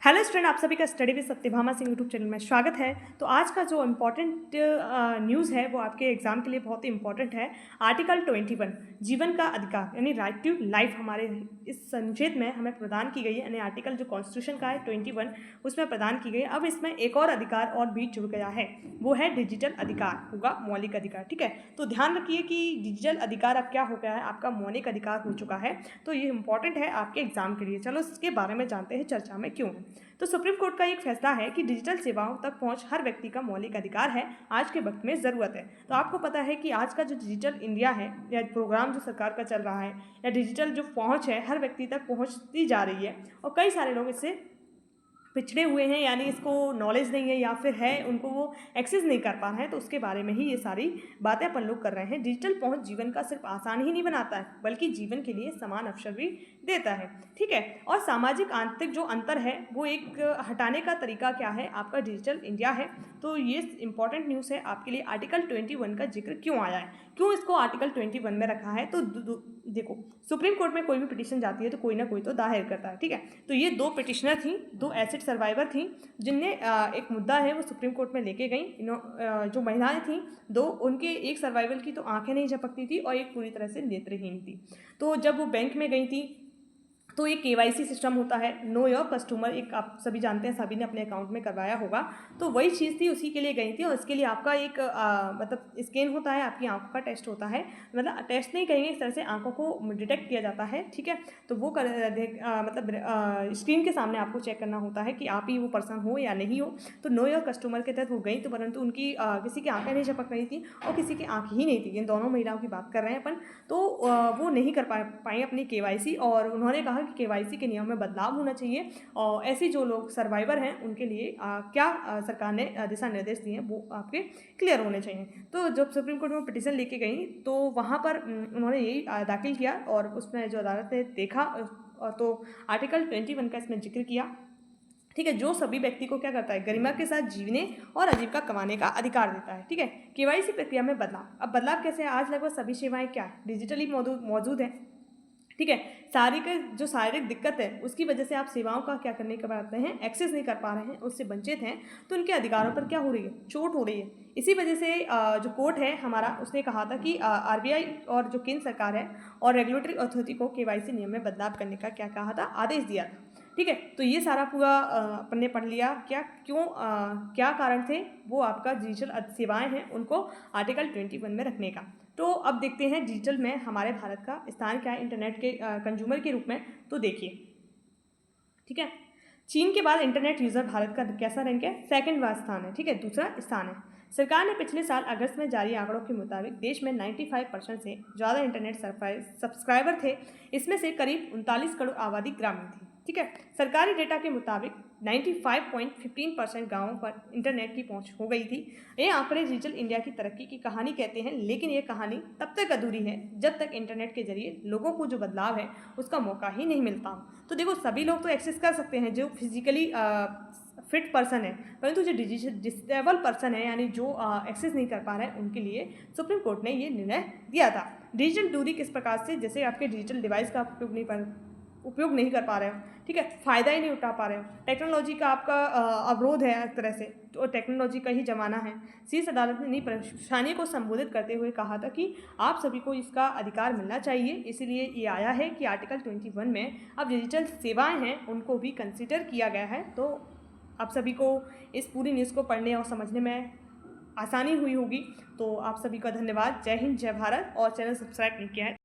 Hello student, आप सभी का study with Satyabhama Singh YouTube channel में स्वागत है। तो आज का जो इम्पोर्टेंट न्यूज़ है वो आपके एग्जाम के लिए बहुत ही इंपॉर्टेंट है। आर्टिकल 21 जीवन का अधिकार यानी राइट टू लाइफ हमारे इस संक्षेप में हमें प्रदान की गई है। यानी आर्टिकल जो कॉन्स्टिट्यूशन का है 21 उसमें प्रदान की गई है। अब इसमें एक और अधिकार और भी जुड़ गया है, वो है डिजिटल अधिकार, होगा मौलिक अधिकार। ठीक है, तो ध्यान रखिए कि डिजिटल अधिकार अब क्या हो गया है, आपका मौलिक अधिकार हो चुका है। तो ये इंपॉर्टेंट है आपके एग्जाम के लिए। चलो इसके बारे में जानते हैं चर्चा में क्यों। तो सुप्रीम कोर्ट का एक फैसला है कि डिजिटल सेवाओं तक पहुंच हर व्यक्ति का मौलिक अधिकार है, आज के वक्त में ज़रूरत है। तो आपको पता है कि आज का जो डिजिटल इंडिया है या प्रोग्राम जो सरकार का चल रहा है या डिजिटल जो पहुंच है हर व्यक्ति तक पहुंचती जा रही है, और कई सारे लोग इससे पिछड़े हुए हैं, यानी इसको नॉलेज नहीं है या फिर है उनको वो एक्सेस नहीं कर पा रहे हैं। तो उसके बारे में ही ये सारी बातें अपन लोग कर रहे हैं। डिजिटल पहुंच जीवन का सिर्फ आसान ही नहीं बनाता है, बल्कि जीवन के लिए समान अवसर भी देता है। ठीक है, और सामाजिक आंतरिक जो अंतर है वो एक हटाने का तरीका क्या है, आपका डिजिटल इंडिया है। तो ये इंपॉर्टेंट न्यूज़ है आपके लिए। आर्टिकल 21 का जिक्र क्यों आया है, क्यों इसको आर्टिकल 21 में रखा है। तो देखो, सुप्रीम कोर्ट में कोई भी पिटीशन जाती है तो कोई ना कोई तो दायर करता है। ठीक है, तो ये दो पिटिशनर थी, दो एसिड सर्वाइवर थी, जिनने एक मुद्दा है वो सुप्रीम कोर्ट में लेके गई। जो महिलाएं थी दो, उनके एक सर्वाइवल की तो आंखें नहीं झपकती थी और एक पूरी तरह से नेत्रहीन थी। तो जब वो बैंक में गई थी तो ये KYC सिस्टम होता है, नो योर कस्टमर, एक आप सभी जानते हैं, सभी ने अपने अकाउंट में करवाया होगा। तो वही चीज़ थी, उसी के लिए गई थी। और इसके लिए आपका एक मतलब स्कैन होता है, आपकी आंखों का टेस्ट होता है, मतलब टेस्ट नहीं कहेंगे, इस तरह से आंखों को डिटेक्ट किया जाता है। ठीक है, तो वो मतलब स्क्रीन के सामने आपको चेक करना होता है कि आप ही वो पर्सन हो या नहीं हो। तो नो योर कस्टमर के तहत वो गई, तो परंतु उनकी किसी की आंखें नहीं झपक रही थी और किसी की आंख ही नहीं थी। इन दोनों महिलाओं की बात कर रहे हैं अपन। तो वो नहीं कर पाई अपनी KYC, और उन्होंने कहा कि KYC के नियम में बदलाव होना चाहिए और ऐसे जो लोग सर्वाइवर हैं उनके लिए क्या सरकार ने दिशा निर्देश दिए हैं वो आपके क्लियर होने चाहिए। तो जब सुप्रीम कोर्ट में पिटीशन लेके गई तो वहाँ पर उन्होंने यही दाखिल किया, और उसमें जो अदालत ने देखा तो आर्टिकल 21 का इसमें जिक्र किया। ठीक है, जो सभी व्यक्ति को क्या करता है, गरिमा के साथ जीने और आजीविका कमाने का अधिकार देता है। ठीक है, KYC प्रक्रिया में बदलाव। अब बदलाव कैसे है, आज लगभग सभी सेवाएं क्या है, डिजिटली मौजूद है। ठीक है, शारीरिक दिक्कत है उसकी वजह से आप सेवाओं का क्या करने के पाते हैं, एक्सेस नहीं कर पा रहे हैं, उससे वंचित हैं, तो उनके अधिकारों पर क्या हो रही है, चोट हो रही है। इसी वजह से जो कोर्ट है हमारा, उसने कहा था कि RBI और जो केंद्र सरकार है और रेगुलेटरी अथॉरिटी को KYC नियम में बदलाव करने का क्या कहा था, आदेश दिया था। ठीक है, तो ये सारा पूरा अपन ने पढ़ लिया। क्या कारण थे, वो आपका डिजिटल सेवाएं हैं उनको आर्टिकल 21 में रखने का। तो अब देखते हैं डिजिटल में हमारे भारत का स्थान क्या है इंटरनेट के कंज्यूमर के रूप में। तो देखिए, ठीक है, चीन के बाद इंटरनेट यूज़र भारत का कैसा रैंक है, सेकंड स्थान है। ठीक है, दूसरा स्थान है। सरकार ने पिछले साल अगस्त में जारी आंकड़ों के मुताबिक देश में 95% से ज़्यादा इंटरनेट सब्सक्राइबर थे। इसमें से करीब 39 करोड़ आबादी ग्रामीण थी। ठीक है, सरकारी डेटा के मुताबिक 95.15% गाँवों पर इंटरनेट की पहुंच हो गई थी। ये आंकड़े डिजिटल इंडिया की तरक्की की कहानी कहते हैं, लेकिन ये कहानी तब तक अधूरी है जब तक इंटरनेट के जरिए लोगों को जो बदलाव है उसका मौका ही नहीं मिलता। तो देखो, सभी लोग तो एक्सेस कर सकते हैं जो फिजिकली फिट पर्सन है, परंतु जो डिसेबल पर्सन है, यानी जो एक्सेस नहीं कर पा रहे हैं, उनके लिए सुप्रीम कोर्ट ने ये निर्णय दिया था। डिजिटल दूरी किस प्रकार से, जैसे आपके डिजिटल डिवाइस का उपयोग नहीं कर पा रहे हो, ठीक है, फ़ायदा ही नहीं उठा पा रहे हो, टेक्नोलॉजी का आपका अवरोध है एक तरह से, तो टेक्नोलॉजी का ही ज़माना है। शीर्ष अदालत ने नई परेशानी को संबोधित करते हुए कहा था कि आप सभी को इसका अधिकार मिलना चाहिए। इसीलिए ये आया है कि आर्टिकल 21 में अब डिजिटल सेवाएं हैं उनको भी कंसिडर किया गया है। तो आप सभी को इस पूरी न्यूज़ को पढ़ने और समझने में आसानी हुई होगी। तो आप सभी का धन्यवाद। जय हिंद, जय भारत। और चैनल सब्सक्राइब नहीं किया है